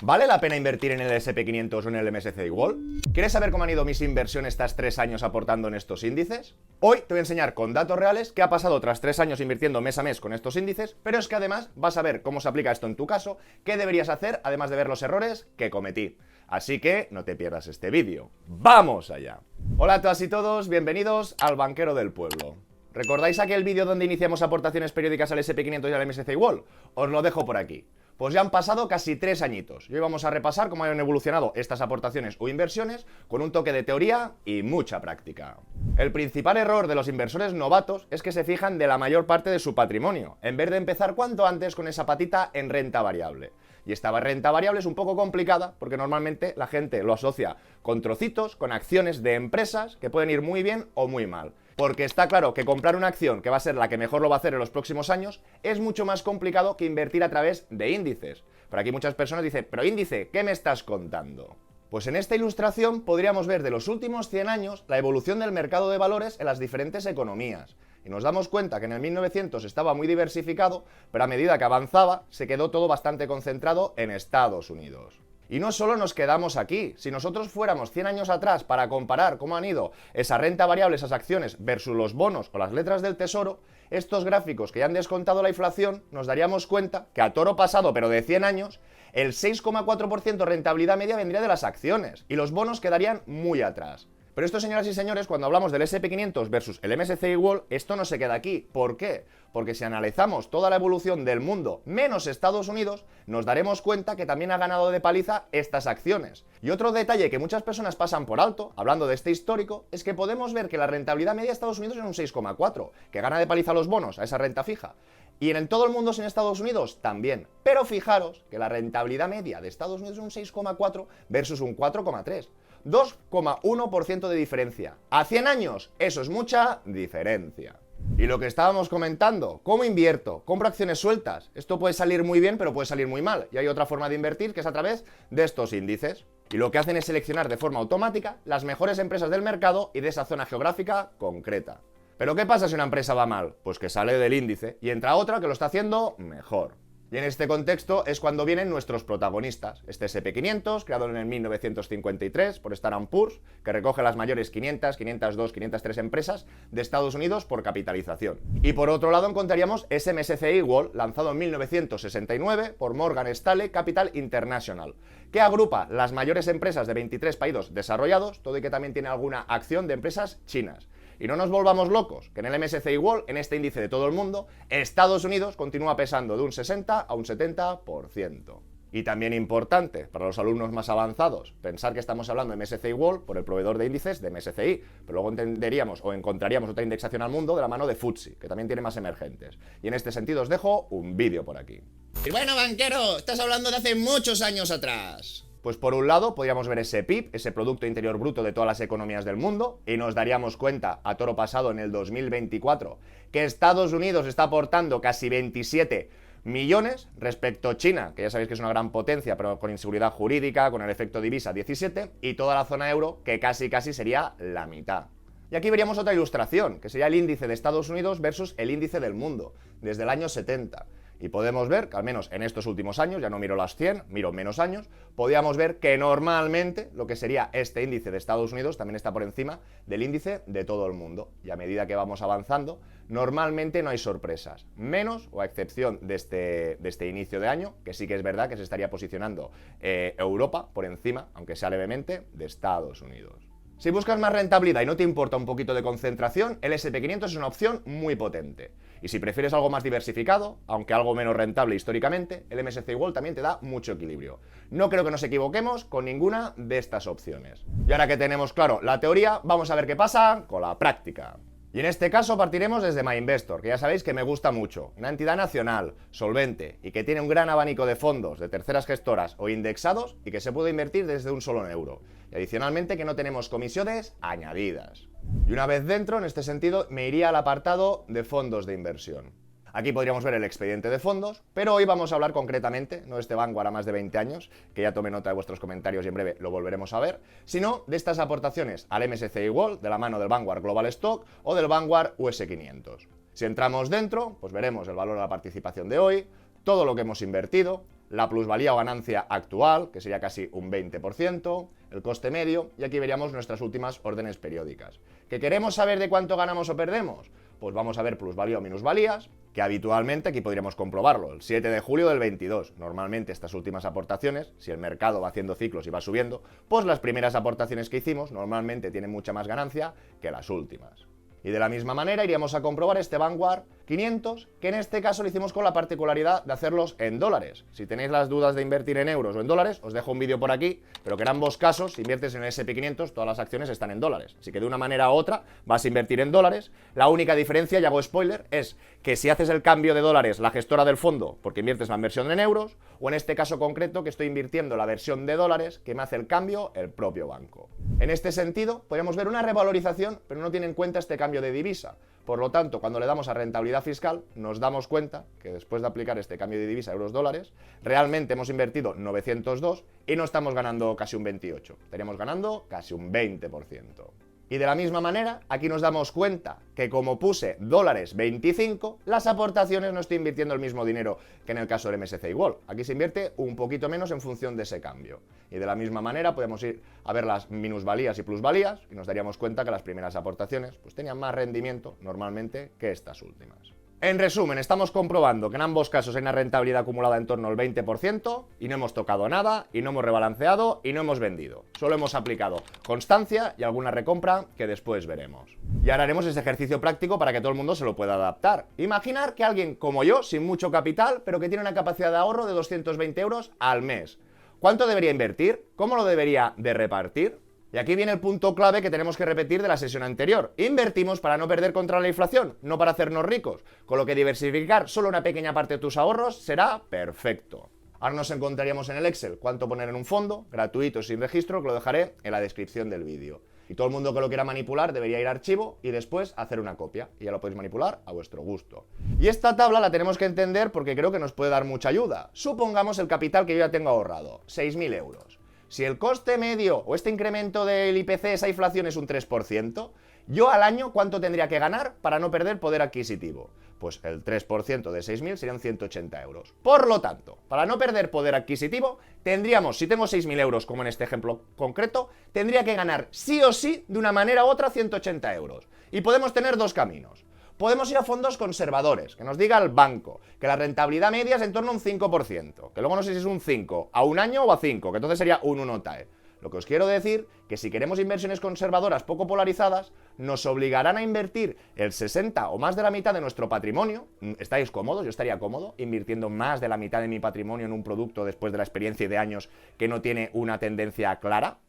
¿Vale la pena invertir en el S&P 500 o en el MSCI World? ¿Quieres saber cómo han ido mis inversiones estos 3 años aportando en estos índices? Hoy te voy a enseñar con datos reales qué ha pasado tras 3 años invirtiendo mes a mes con estos índices, pero es que además vas a ver cómo se aplica esto en tu caso, qué deberías hacer, además de ver los errores que cometí. Así que no te pierdas este vídeo. ¡Vamos allá! Hola a todas y todos, bienvenidos al Banquero del Pueblo. ¿Recordáis aquel vídeo donde iniciamos aportaciones periódicas al S&P 500 y al MSCI World? Os lo dejo por aquí. Pues ya han pasado casi 3 añitos. Y hoy vamos a repasar cómo han evolucionado estas aportaciones o inversiones con un toque de teoría y mucha práctica. El principal error de los inversores novatos es que se fijan de la mayor parte de su patrimonio, en vez de empezar cuanto antes con esa patita en renta variable. Y esta renta variable es un poco complicada porque normalmente la gente lo asocia con trocitos, con acciones de empresas que pueden ir muy bien o muy mal. Porque está claro que comprar una acción que va a ser la que mejor lo va a hacer en los próximos años es mucho más complicado que invertir a través de índices. Por aquí muchas personas dicen, pero índice, ¿qué me estás contando? Pues en esta ilustración podríamos ver de los últimos 100 años la evolución del mercado de valores en las diferentes economías. Y nos damos cuenta que en el 1900 estaba muy diversificado, pero a medida que avanzaba se quedó todo bastante concentrado en Estados Unidos. Y no solo nos quedamos aquí, si nosotros fuéramos 100 años atrás para comparar cómo han ido esa renta variable, esas acciones versus los bonos o las letras del tesoro, estos gráficos que ya han descontado la inflación, nos daríamos cuenta que a toro pasado, pero de 100 años, el 6,4% rentabilidad media vendría de las acciones y los bonos quedarían muy atrás. Pero esto, señoras y señores, cuando hablamos del S&P 500 versus el MSCI World, esto no se queda aquí. ¿Por qué? Porque si analizamos toda la evolución del mundo menos Estados Unidos, nos daremos cuenta que también ha ganado de paliza estas acciones. Y otro detalle que muchas personas pasan por alto, hablando de este histórico, es que podemos ver que la rentabilidad media de Estados Unidos es un 6,4, que gana de paliza a los bonos, a esa renta fija. Y en todo el mundo sin Estados Unidos también. Pero fijaros que la rentabilidad media de Estados Unidos es un 6,4 versus un 4,3. 2,1% de diferencia. A 100 años, eso es mucha diferencia. Y lo que estábamos comentando, ¿cómo invierto? ¿Compro acciones sueltas? Esto puede salir muy bien, pero puede salir muy mal. Y hay otra forma de invertir que es a través de estos índices. Y lo que hacen es seleccionar de forma automática las mejores empresas del mercado y de esa zona geográfica concreta. ¿Pero qué pasa si una empresa va mal? Pues que sale del índice y entra otra que lo está haciendo mejor. Y en este contexto es cuando vienen nuestros protagonistas. Este S&P 500, creado en el 1953 por Standard & Poor's, que recoge las mayores 500, 502, 503 empresas de Estados Unidos por capitalización. Y por otro lado encontraríamos ese MSCI World, lanzado en 1969 por Morgan Stanley Capital International, que agrupa las mayores empresas de 23 países desarrollados, todo y que también tiene alguna acción de empresas chinas. Y no nos volvamos locos, que en el MSCI World, en este índice de todo el mundo, Estados Unidos continúa pesando de un 60 a un 70%. Y también importante, para los alumnos más avanzados, pensar que estamos hablando de MSCI World por el proveedor de índices de MSCI, pero luego entenderíamos o encontraríamos otra indexación al mundo de la mano de FTSE, que también tiene más emergentes. Y en este sentido os dejo un vídeo por aquí. Y bueno, banquero, estás hablando de hace muchos años atrás. Pues por un lado podríamos ver ese PIB, ese Producto Interior Bruto de todas las economías del mundo, y nos daríamos cuenta a toro pasado en el 2024 que Estados Unidos está aportando casi 27 millones respecto a China, que ya sabéis que es una gran potencia, pero con inseguridad jurídica, con el efecto divisa 17, y toda la zona euro, que casi sería la mitad. Y aquí veríamos otra ilustración, que sería el índice de Estados Unidos versus el índice del mundo, desde el año 70. Y podemos ver que al menos en estos últimos años, ya no miro las 100, miro menos años, podríamos ver que normalmente lo que sería este índice de Estados Unidos también está por encima del índice de todo el mundo. Y a medida que vamos avanzando, normalmente no hay sorpresas, menos o a excepción de este inicio de año, que sí que es verdad que se estaría posicionando Europa por encima, aunque sea levemente, de Estados Unidos. Si buscas más rentabilidad y no te importa un poquito de concentración, el S&P 500 es una opción muy potente. Y si prefieres algo más diversificado, aunque algo menos rentable históricamente, el MSCI World también te da mucho equilibrio. No creo que nos equivoquemos con ninguna de estas opciones. Y ahora que tenemos claro la teoría, vamos a ver qué pasa con la práctica. Y en este caso partiremos desde MyInvestor, que ya sabéis que me gusta mucho. Una entidad nacional, solvente y que tiene un gran abanico de fondos de terceras gestoras o indexados y que se puede invertir desde un solo euro. Y adicionalmente que no tenemos comisiones añadidas. Y una vez dentro, en este sentido, me iría al apartado de fondos de inversión. Aquí podríamos ver el expediente de fondos, pero hoy vamos a hablar concretamente, no de este Vanguard a más de 20 años, que ya tomé nota de vuestros comentarios y en breve lo volveremos a ver, sino de estas aportaciones al MSCI World de la mano del Vanguard Global Stock o del Vanguard US 500. Si entramos dentro, pues veremos el valor de la participación de hoy, todo lo que hemos invertido, la plusvalía o ganancia actual, que sería casi un 20%, el coste medio, y aquí veríamos nuestras últimas órdenes periódicas. ¿Que queremos saber de cuánto ganamos o perdemos? Pues vamos a ver plusvalía o minusvalías, que habitualmente aquí podríamos comprobarlo, el 7 de julio del 22. Normalmente estas últimas aportaciones, si el mercado va haciendo ciclos y va subiendo, pues las primeras aportaciones que hicimos normalmente tienen mucha más ganancia que las últimas. Y de la misma manera iríamos a comprobar este Vanguard 500, que en este caso lo hicimos con la particularidad de hacerlos en dólares. Si tenéis las dudas de invertir en euros o en dólares, os dejo un vídeo por aquí, pero que en ambos casos, si inviertes en el S&P 500, todas las acciones están en dólares. Así que de una manera u otra vas a invertir en dólares. La única diferencia, y hago spoiler, es que si haces el cambio de dólares la gestora del fondo porque inviertes la inversión en euros, o en este caso concreto que estoy invirtiendo la versión de dólares que me hace el cambio el propio banco. En este sentido, podríamos ver una revalorización, pero no tiene en cuenta este cambio de divisa. Por lo tanto, cuando le damos a rentabilidad fiscal, nos damos cuenta que después de aplicar este cambio de divisa euros-dólares, realmente hemos invertido 902 y no estamos ganando casi un 28, estaríamos ganando casi un 20%. Y de la misma manera, aquí nos damos cuenta que como puse dólares 25, las aportaciones no estoy invirtiendo el mismo dinero que en el caso del MSCI World. Aquí se invierte un poquito menos en función de ese cambio. Y de la misma manera podemos ir a ver las minusvalías y plusvalías y nos daríamos cuenta que las primeras aportaciones pues tenían más rendimiento normalmente que estas últimas. En resumen, estamos comprobando que en ambos casos hay una rentabilidad acumulada en torno al 20% y no hemos tocado nada, y no hemos rebalanceado y no hemos vendido. Solo hemos aplicado constancia y alguna recompra que después veremos. Y ahora haremos ese ejercicio práctico para que todo el mundo se lo pueda adaptar. Imaginar que alguien como yo, sin mucho capital, pero que tiene una capacidad de ahorro de 220 euros al mes. ¿Cuánto debería invertir? ¿Cómo lo debería de repartir? Y aquí viene el punto clave que tenemos que repetir de la sesión anterior. Invertimos para no perder contra la inflación, no para hacernos ricos, con lo que diversificar solo una pequeña parte de tus ahorros será perfecto. Ahora nos encontraríamos en el Excel cuánto poner en un fondo, gratuito sin registro, que lo dejaré en la descripción del vídeo. Y todo el mundo que lo quiera manipular debería ir a archivo y después hacer una copia. Y ya lo podéis manipular a vuestro gusto. Y esta tabla la tenemos que entender porque creo que nos puede dar mucha ayuda. Supongamos el capital que yo ya tengo ahorrado, 6.000 euros. Si el coste medio o este incremento del IPC, esa inflación es un 3%, yo al año ¿cuánto tendría que ganar para no perder poder adquisitivo? Pues el 3% de 6.000 serían 180 euros. Por lo tanto, para no perder poder adquisitivo, tendríamos, si tengo 6.000 euros como en este ejemplo concreto, tendría que ganar sí o sí, de una manera u otra, 180 euros. Y podemos tener dos caminos. Podemos ir a fondos conservadores, que nos diga el banco que la rentabilidad media es en torno a un 5%, que luego no sé si es un 5 a un año o a 5, que entonces sería un 1 TAE. Lo que os quiero decir, que si queremos inversiones conservadoras poco polarizadas, nos obligarán a invertir el 60 o más de la mitad de nuestro patrimonio. ¿Estáis cómodos? Yo estaría cómodo invirtiendo más de la mitad de mi patrimonio en un producto después de la experiencia de años que no tiene una tendencia clara.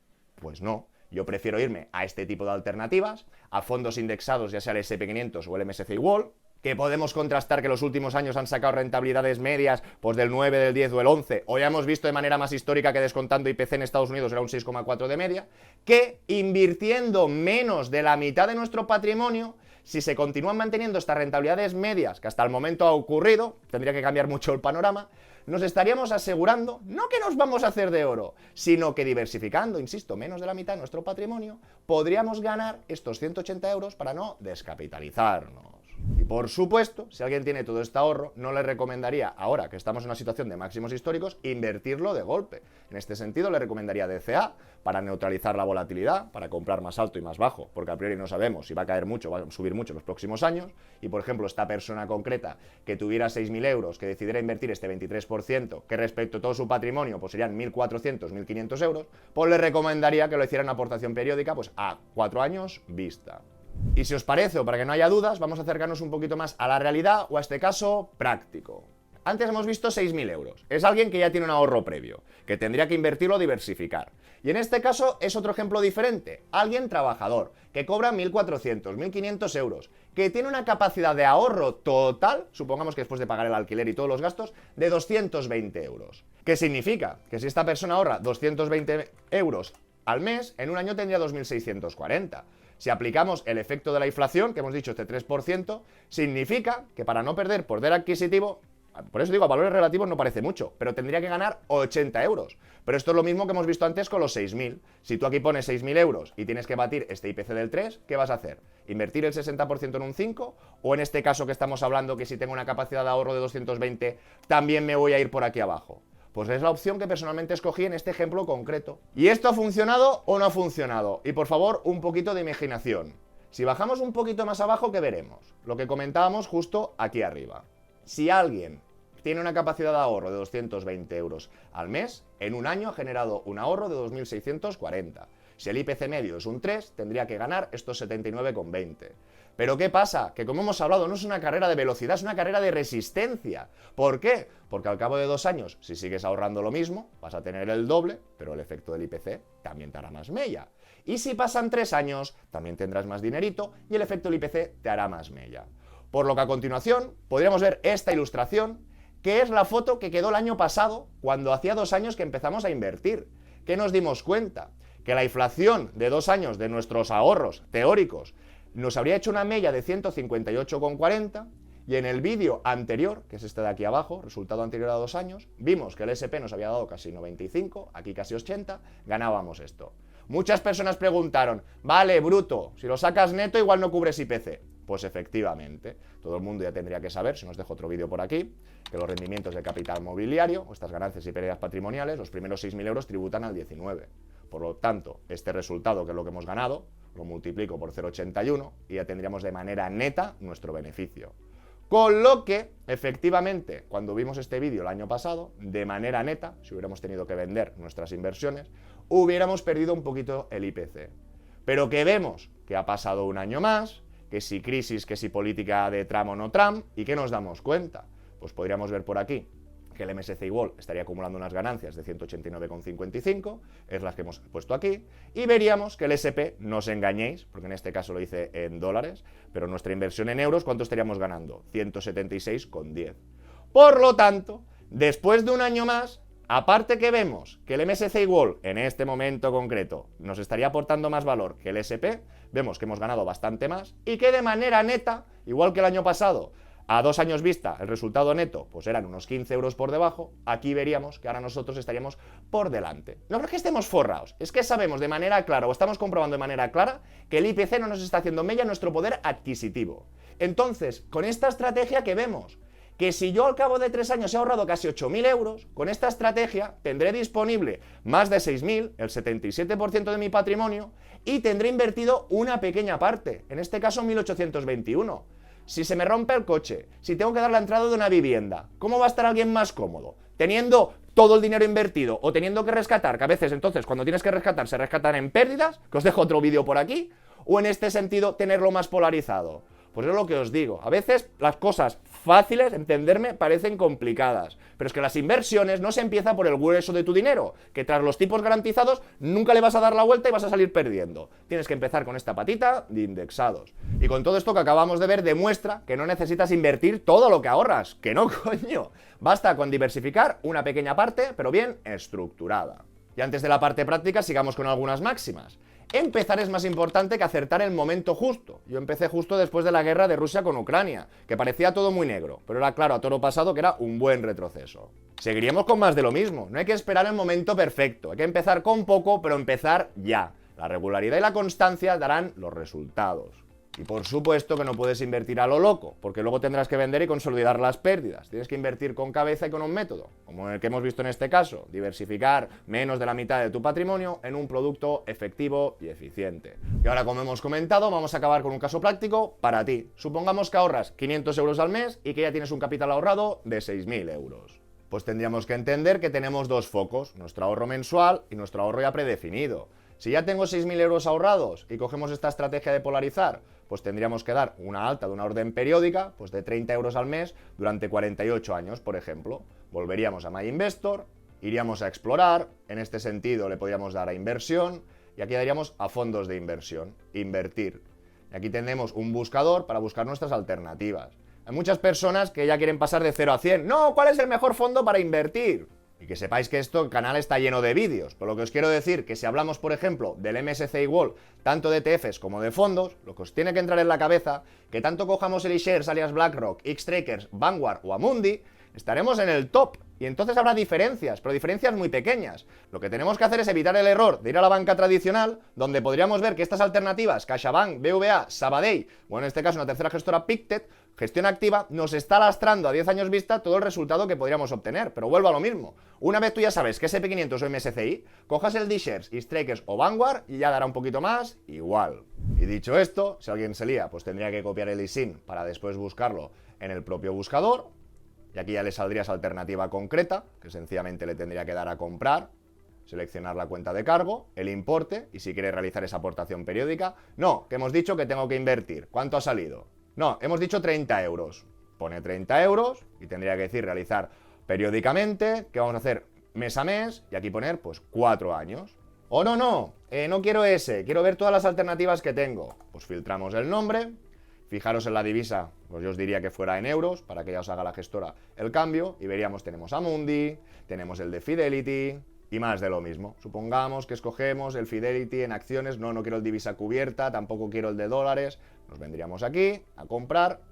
Pues no. Yo prefiero irme a este tipo de alternativas, a fondos indexados, ya sea el S&P 500 o el MSCI World, que podemos contrastar que los últimos años han sacado rentabilidades medias pues del 9, del 10 o el 11, o ya hemos visto de manera más histórica que descontando IPC en Estados Unidos era un 6,4 de media, que invirtiendo menos de la mitad de nuestro patrimonio, si se continúan manteniendo estas rentabilidades medias, que hasta el momento ha ocurrido, tendría que cambiar mucho el panorama, nos estaríamos asegurando, no que nos vamos a hacer de oro, sino que diversificando, insisto, menos de la mitad de nuestro patrimonio, podríamos ganar estos 180 euros para no descapitalizarnos. Y por supuesto, si alguien tiene todo este ahorro, no le recomendaría, ahora que estamos en una situación de máximos históricos, invertirlo de golpe. En este sentido, le recomendaría DCA para neutralizar la volatilidad, para comprar más alto y más bajo, porque a priori no sabemos si va a caer mucho, va a subir mucho en los próximos años. Y por ejemplo, esta persona concreta que tuviera 6.000 euros, que decidiera invertir este 23%, que respecto a todo su patrimonio pues serían 1.400, 1.500 euros, pues le recomendaría que lo hiciera en aportación periódica pues a 4 años vista. Y si os parece, o para que no haya dudas, vamos a acercarnos un poquito más a la realidad o a este caso práctico. Antes hemos visto 6.000 euros. Es alguien que ya tiene un ahorro previo, que tendría que invertirlo o diversificar. Y en este caso es otro ejemplo diferente. Alguien trabajador, que cobra 1.400, 1.500 euros, que tiene una capacidad de ahorro total, supongamos que después de pagar el alquiler y todos los gastos, de 220 euros. ¿Qué significa? Que si esta persona ahorra 220 euros al mes, en un año tendría 2.640. Si aplicamos el efecto de la inflación, que hemos dicho este 3%, significa que para no perder poder adquisitivo, por eso digo, a valores relativos no parece mucho, pero tendría que ganar 80 euros. Pero esto es lo mismo que hemos visto antes con los 6.000. Si tú aquí pones 6.000 euros y tienes que batir este IPC del 3, ¿qué vas a hacer? ¿Invertir el 60% en un 5? O en este caso que estamos hablando, que si tengo una capacidad de ahorro de 220, también me voy a ir por aquí abajo. Pues es la opción que personalmente escogí en este ejemplo concreto. ¿Y esto ha funcionado o no ha funcionado? Y por favor, un poquito de imaginación. Si bajamos un poquito más abajo, ¿qué veremos? Lo que comentábamos justo aquí arriba. Si alguien tiene una capacidad de ahorro de 220 euros al mes, en un año ha generado un ahorro de 2.640. Si el IPC medio es un 3, tendría que ganar estos 79,20. Pero ¿qué pasa? Que como hemos hablado, no es una carrera de velocidad, es una carrera de resistencia. ¿Por qué? Porque al cabo de 2 años, si sigues ahorrando lo mismo, vas a tener el doble, pero el efecto del IPC también te hará más mella. Y si pasan 3 años, también tendrás más dinerito y el efecto del IPC te hará más mella. Por lo que a continuación podríamos ver esta ilustración, que es la foto que quedó el año pasado, cuando hacía 2 años que empezamos a invertir. ¿Qué nos dimos cuenta? Que la inflación de 2 años de nuestros ahorros teóricos nos habría hecho una mella de 158,40 y en el vídeo anterior, que es este de aquí abajo, resultado anterior a 2 años, vimos que el SP nos había dado casi 95, aquí casi 80, ganábamos esto. Muchas personas preguntaron, vale, bruto, si lo sacas neto igual no cubres IPC. Pues efectivamente, todo el mundo ya tendría que saber, si nos dejo otro vídeo por aquí, que los rendimientos de capital mobiliario, o estas ganancias y pérdidas patrimoniales, los primeros 6.000 euros tributan al 19. Por lo tanto, este resultado, que es lo que hemos ganado, lo multiplico por 0,81 y ya tendríamos de manera neta nuestro beneficio. Con lo que, efectivamente, cuando vimos este vídeo el año pasado, de manera neta, si hubiéramos tenido que vender nuestras inversiones, hubiéramos perdido un poquito el IPC. Pero que vemos que ha pasado un año más, que si crisis, que si política de Trump o no Trump, ¿y qué nos damos cuenta? Pues podríamos ver por aquí que el MSCI World estaría acumulando unas ganancias de 189,55, es las que hemos puesto aquí, y veríamos que el SP, no os engañéis, porque en este caso lo hice en dólares, pero nuestra inversión en euros, ¿cuánto estaríamos ganando? 176,10. Por lo tanto, después de un año más, aparte que vemos que el MSCI World, en este momento concreto, nos estaría aportando más valor que el SP, vemos que hemos ganado bastante más y que de manera neta, igual que el año pasado, a 2 años vista, el resultado neto pues eran unos 15 euros por debajo, aquí veríamos que ahora nosotros estaríamos por delante. No creo que estemos forrados, es que sabemos de manera clara o estamos comprobando de manera clara que el IPC no nos está haciendo mella en nuestro poder adquisitivo. Entonces, con esta estrategia que vemos, que si yo al cabo de 3 años he ahorrado casi 8.000 euros, con esta estrategia tendré disponible más de 6.000, el 77% de mi patrimonio, y tendré invertido una pequeña parte, en este caso 1.821. Si se me rompe el coche, si tengo que dar la entrada de una vivienda, ¿cómo va a estar alguien más cómodo? ¿Teniendo todo el dinero invertido o teniendo que rescatar, que a veces entonces cuando tienes que rescatar se rescatan en pérdidas, que os dejo otro vídeo por aquí, o en este sentido tenerlo más polarizado? Pues es lo que os digo, a veces las cosas fáciles, entenderme, parecen complicadas, pero es que las inversiones no se empieza por el grueso de tu dinero, que tras los tipos garantizados nunca le vas a dar la vuelta y vas a salir perdiendo. Tienes que empezar con esta patita de indexados. Y con todo esto que acabamos de ver demuestra que no necesitas invertir todo lo que ahorras, que no, coño. Basta con diversificar una pequeña parte, pero bien estructurada. Y antes de la parte práctica, sigamos con algunas máximas. Empezar es más importante que acertar el momento justo. Yo empecé justo después de la guerra de Rusia con Ucrania, que parecía todo muy negro, pero era claro a toro pasado que era un buen retroceso. Seguiríamos con más de lo mismo, no hay que esperar el momento perfecto, hay que empezar con poco, pero empezar ya. La regularidad y la constancia darán los resultados. Y por supuesto que no puedes invertir a lo loco, porque luego tendrás que vender y consolidar las pérdidas. Tienes que invertir con cabeza y con un método, como el que hemos visto en este caso, diversificar menos de la mitad de tu patrimonio en un producto efectivo y eficiente. Y ahora, como hemos comentado, vamos a acabar con un caso práctico para ti. Supongamos que ahorras 500 euros al mes y que ya tienes un capital ahorrado de 6.000 euros. Pues tendríamos que entender que tenemos dos focos, nuestro ahorro mensual y nuestro ahorro ya predefinido. Si ya tengo 6.000 euros ahorrados y cogemos esta estrategia de polarizar, pues tendríamos que dar una alta de una orden periódica, pues de 30 euros al mes durante 48 años, por ejemplo. Volveríamos a My Investor, iríamos a explorar, en este sentido le podríamos dar a inversión, y aquí daríamos a fondos de inversión, invertir. Y aquí tenemos un buscador para buscar nuestras alternativas. Hay muchas personas que ya quieren pasar de 0 a 100. ¡No! ¿Cuál es el mejor fondo para invertir? Y que sepáis que el canal está lleno de vídeos, por lo que os quiero decir que si hablamos, por ejemplo, del MSCI World, tanto de ETFs como de fondos, lo que os tiene que entrar en la cabeza, que tanto cojamos el iShares alias BlackRock, Xtrackers, Vanguard o Amundi, estaremos en el top. Y entonces habrá diferencias, pero diferencias muy pequeñas. Lo que tenemos que hacer es evitar el error de ir a la banca tradicional, donde podríamos ver que estas alternativas, CaixaBank, BVA, Sabadell, o en este caso una tercera gestora Pictet, gestión activa, nos está lastrando a 10 años vista todo el resultado que podríamos obtener. Pero vuelvo a lo mismo. Una vez tú ya sabes que SP500 o MSCI, cojas el D-Shares, Strikers o Vanguard y ya dará un poquito más, igual. Y dicho esto, si alguien se lía, pues tendría que copiar el ISIN para después buscarlo en el propio buscador. Y aquí ya le saldría esa alternativa concreta, que sencillamente le tendría que dar a comprar, seleccionar la cuenta de cargo, el importe, y si quiere realizar esa aportación periódica. No, que hemos dicho que tengo que invertir. ¿Cuánto ha salido? No, hemos dicho 30 euros. Pone 30 euros y tendría que decir realizar periódicamente, que vamos a hacer mes a mes, y aquí poner pues 4 años. O no quiero ese, quiero ver todas las alternativas que tengo. Pues filtramos el nombre. Fijaros en la divisa, pues yo os diría que fuera en euros, para que ya os haga la gestora el cambio, y veríamos, tenemos Amundi, tenemos el de Fidelity, y más de lo mismo. Supongamos que escogemos el Fidelity en acciones, no quiero el divisa cubierta, tampoco quiero el de dólares, nos vendríamos aquí a comprar,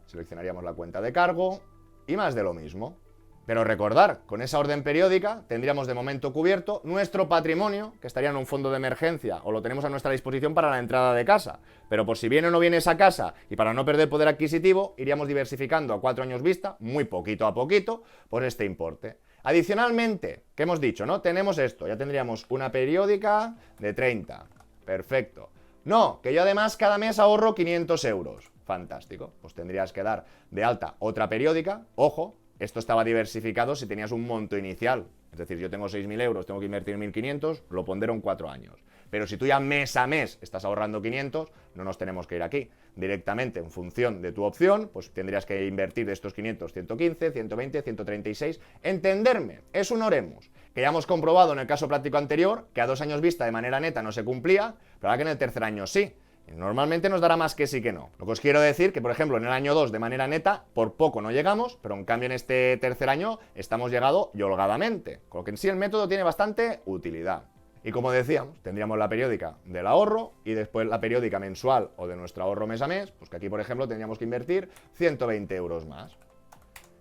seleccionaríamos la cuenta de cargo, y más de lo mismo. Pero recordar, con esa orden periódica tendríamos de momento cubierto nuestro patrimonio, que estaría en un fondo de emergencia, o lo tenemos a nuestra disposición para la entrada de casa. Pero por si viene o no viene esa casa, y para no perder poder adquisitivo, iríamos diversificando a 4 años vista, muy poquito a poquito, por este importe. Adicionalmente, ¿qué hemos dicho, no? Tenemos esto, ya tendríamos una periódica de 30. Perfecto. No, que yo además cada mes ahorro 500 euros. Fantástico. Pues tendrías que dar de alta otra periódica, ojo. Esto estaba diversificado si tenías un monto inicial. Es decir, yo tengo 6.000 euros, tengo que invertir 1.500, lo pondero en 4 años. Pero si tú ya mes a mes estás ahorrando 500, no nos tenemos que ir aquí. Directamente, en función de tu opción, pues tendrías que invertir de estos 500, 115, 120, 136. Entenderme, es un oremos, que ya hemos comprobado en el caso práctico anterior, que a 2 años vista de manera neta no se cumplía, pero ahora que en el tercer año sí. Normalmente nos dará más que sí que no. Lo que os quiero decir que, por ejemplo, en el año 2 de manera neta, por poco no llegamos, pero en cambio en este tercer año estamos llegado y holgadamente. Con lo que en sí el método tiene bastante utilidad. Y como decíamos, tendríamos la periódica del ahorro y después la periódica mensual o de nuestro ahorro mes a mes, pues que aquí, por ejemplo, tendríamos que invertir 120 euros más.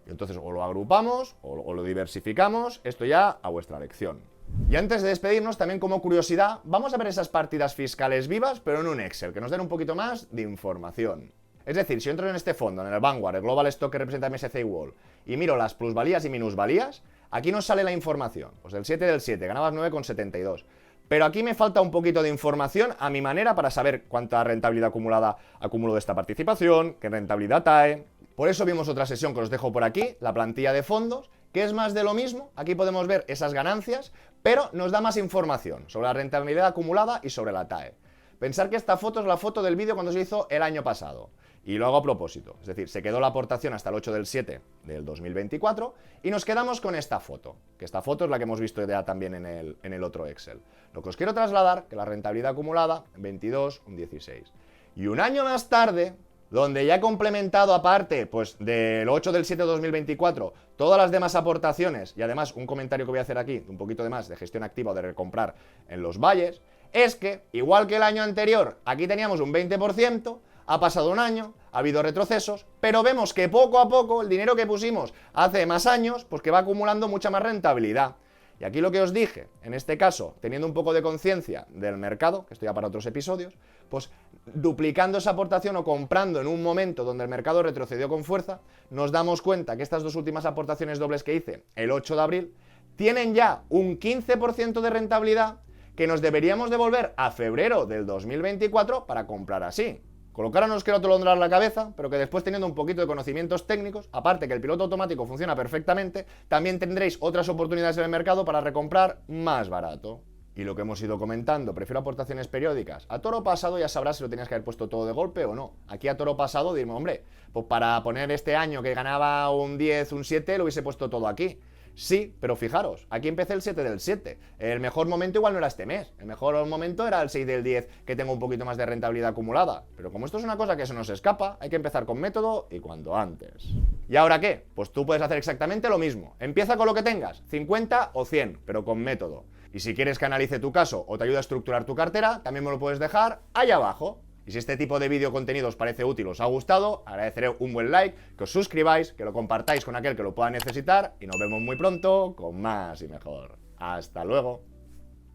Y entonces o lo agrupamos o lo diversificamos, esto ya a vuestra elección. Y antes de despedirnos, también como curiosidad, vamos a ver esas partidas fiscales vivas, pero en un Excel, que nos den un poquito más de información. Es decir, si yo entro en este fondo, en el Vanguard, el Global Stock que representa MSCI World, y miro las plusvalías y minusvalías, aquí nos sale la información. Pues del 7 del 7, ganabas 9,72. Pero aquí me falta un poquito de información a mi manera para saber cuánta rentabilidad acumulada acumulo de esta participación, qué rentabilidad trae. Por eso vimos otra sesión que os dejo por aquí, la plantilla de fondos, que es más de lo mismo. Aquí podemos ver esas ganancias, pero nos da más información sobre la rentabilidad acumulada y sobre la TAE. Pensar que esta foto es la foto del vídeo cuando se hizo el año pasado. Y lo hago a propósito, es decir, se quedó la aportación hasta el 8 del 7 del 2024 y nos quedamos con esta foto, que esta foto es la que hemos visto ya también en el otro Excel. Lo que os quiero trasladar, que la rentabilidad acumulada, en 22, un 16. Y un año más tarde, donde ya he complementado aparte, pues del 8 del 7 de 2024, todas las demás aportaciones, y además un comentario que voy a hacer aquí, un poquito de más de gestión activa o de recomprar en los valles, es que, igual que el año anterior, aquí teníamos un 20%, ha pasado un año, ha habido retrocesos, pero vemos que poco a poco el dinero que pusimos hace más años, pues que va acumulando mucha más rentabilidad. Y aquí lo que os dije, en este caso, teniendo un poco de conciencia del mercado, que esto ya para otros episodios, pues duplicando esa aportación o comprando en un momento donde el mercado retrocedió con fuerza, nos damos cuenta que estas dos últimas aportaciones dobles que hice el 8 de abril tienen ya un 15% de rentabilidad que nos deberíamos devolver a febrero del 2024 para comprar así. Con lo que ahora no os quiero atolondrar la cabeza, pero que después teniendo un poquito de conocimientos técnicos, aparte que el piloto automático funciona perfectamente, también tendréis otras oportunidades en el mercado para recomprar más barato. Y lo que hemos ido comentando, prefiero aportaciones periódicas. A toro pasado ya sabrás si lo tenías que haber puesto todo de golpe o no. Aquí a toro pasado dirme, hombre, pues para poner este año que ganaba un 10, un 7, lo hubiese puesto todo aquí. Sí, pero fijaros, aquí empecé el 7 del 7. El mejor momento igual no era este mes. El mejor momento era el 6 del 10, que tengo un poquito más de rentabilidad acumulada. Pero como esto es una cosa que se nos escapa, hay que empezar con método y cuanto antes. ¿Y ahora qué? Pues tú puedes hacer exactamente lo mismo. Empieza con lo que tengas, 50 o 100, pero con método. Y si quieres que analice tu caso o te ayude a estructurar tu cartera, también me lo puedes dejar ahí abajo. Y si este tipo de vídeo contenido os parece útil, os ha gustado, agradeceré un buen like, que os suscribáis, que lo compartáis con aquel que lo pueda necesitar y nos vemos muy pronto con más y mejor. ¡Hasta luego!